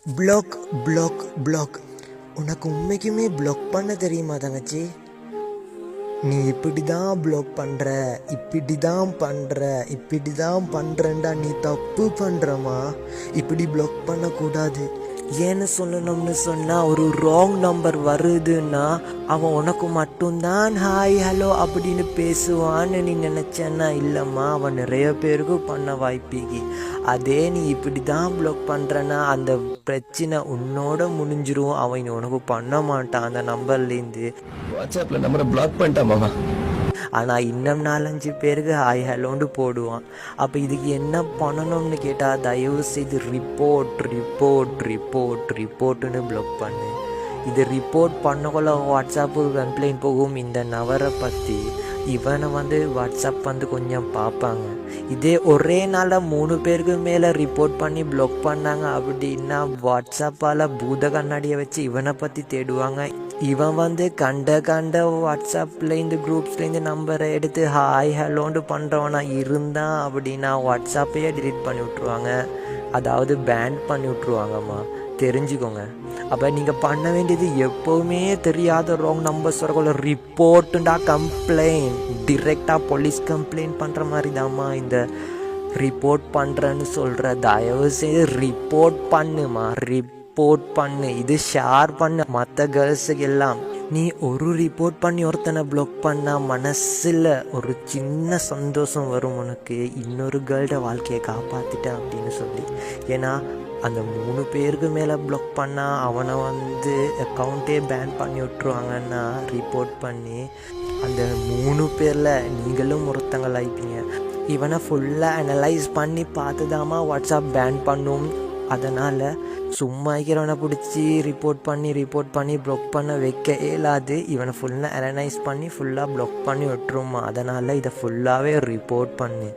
Black black black. உனக்கு உண்மைக்குமே black பண்ண தெரியுமா தங்கச்சி? நீ இப்படி தான் பிளாக் பண்ணுற, இப்படி தான் பண்ணுற, இப்படி தான் பண்ணுறேன்டா. நீ தப்பு பண்ணுறமா. இப்படி பிளாக் பண்ணக்கூடாது. ஏன்னு சொல்லணும்னு சொன்னால், ஒரு ராங் நம்பர் வருதுன்னா அவன் உனக்கு மட்டும்தான் ஹாய் ஹலோ அப்படின்னு பேசுவான்னு நீ நினச்சேன்னா இல்லைம்மா, அவன் நிறைய பேருக்கு பண்ண வாய்ப்பிக்கு. அதே நீ இப்படி தான் பிளாக் பண்ணுறன்னா அந்த பிரச்சனை உன்னோட முடிஞ்சிரும். அவன் உனக்கு பண்ண மாட்டான் அந்த நம்பர்லேருந்து. வாட்ஸ்அப்பில் நம்பரை பிளாக் பண்ணிட்டான் மாமா. ஆனால் இன்னும் 4-5 பேருக்கு ஹாய் ஹலோன்னு போடுவான். அப்போ இதுக்கு என்ன பண்ணணும்னு கேட்டால், தயவு செய்து ரிப்போர்ட் ரிப்போர்ட் ரிப்போர்ட் ரிப்போர்ட்டுன்னு பிளாக் பண்ணு. இது ரிப்போர்ட் பண்ணக்குள்ள வாட்ஸ்அப்பு கம்ப்ளைண்ட் போகும் இந்த நபரை பற்றி. இவனை வாட்ஸ்அப் கொஞ்சம் பார்ப்பாங்க. இதே ஒரே நாளில் 3 பேருக்கு மேலே ரிப்போர்ட் பண்ணி பிளாக் பண்ணாங்க அப்படின்னா வாட்ஸ்அப்பால் பூத கண்ணாடியை வச்சு இவனை பற்றி தேடுவாங்க. இவன் கண்ட வாட்ஸ்அப்லேருந்து குரூப்ஸ்லேருந்து நம்பரை எடுத்து ஹாய் ஹலோன்னு பண்ணுறவனா இருந்தான் அப்படின்னா வாட்ஸ்அப்பையே டிலீட் பண்ணி விட்ருவாங்க. அதாவது பேன் பண்ணி விட்ருவாங்கம்மா, தெரிஞ்சுக்கோங்க. அப்போ நீங்கள் பண்ண வேண்டியது எப்போவுமே தெரியாத ராங் நம்பர்ஸ் வரக்குள்ள ரிப்போர்ட்டுண்டா கம்ப்ளைண்ட். டிரெக்டாக போலீஸ் கம்ப்ளைண்ட் பண்ணுற மாதிரி தாம்மா இந்த ரிப்போர்ட் பண்ணுறேன்னு சொல்கிற. தயவு செய்து ரிப்போர்ட் பண்ணுமா, ரிப்போர்ட் பண்ணு. இது ஷேர் பண்ணு மற்ற கேர்ள்ஸுக்கு எல்லாம். நீ ஒரு ரிப்போர்ட் பண்ணி ஒருத்தனை பிளாக் பண்ணால் மனசில் ஒரு சின்ன சந்தோஷம் வரும் உனக்கு, இன்னொரு கேர்ள்ட வாழ்க்கையை காப்பாற்றிட்டேன் அப்படின்னு சொல்லி. ஏன்னா அந்த 3 பேருக்கு மேலே பிளாக் பண்ணால் அவனை அக்கௌண்ட்டே பேன் பண்ணி விட்ருவாங்கன்னா ரிப்போர்ட் பண்ணி. அந்த 3 பேரில் நீங்களும் ஒருத்தங்களாயிப்பீங்க. இவனை ஃபுல்லாக அனலைஸ் பண்ணி பார்த்துதாம்மா வாட்ஸ்அப் பேன் பண்ணும். அதனால் சும்மா இருக்கிறவனை பிடிச்சி ரிப்போர்ட் பண்ணி பிளாக் பண்ண வைக்க இயலாது. இவனை ஃபுல்லாக அனலைஸ் பண்ணி ஃபுல்லாக பிளாக் பண்ணி விட்டுருமா. அதனால் இதை ஃபுல்லாகவே ரிப்போர்ட் பண்ணு.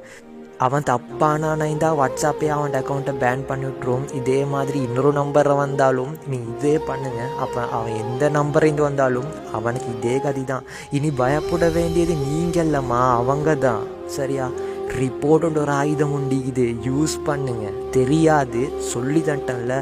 அவன் தப்பானானா வாட்ஸ்அப்பே அவன் அக்கௌண்ட்டை பேன் பண்ணி விட்டுருவோம். இதே மாதிரி இன்னொரு நம்பரை வந்தாலும் நீ இதே பண்ணுங்க. அப்போ அவன் எந்த நம்பரைந்து வந்தாலும் அவனுக்கு இதே கதி தான். இனி பயப்பட வேண்டியது நீங்கள் இல்லைம்மா, அவங்க தான். சரியா? ரிப்போர்ட்டுன்ற ஒரு ஆயுதம் உண்டு, இது யூஸ் பண்ணுங்க. தெரியாது சொல்லி தட்டன்ல.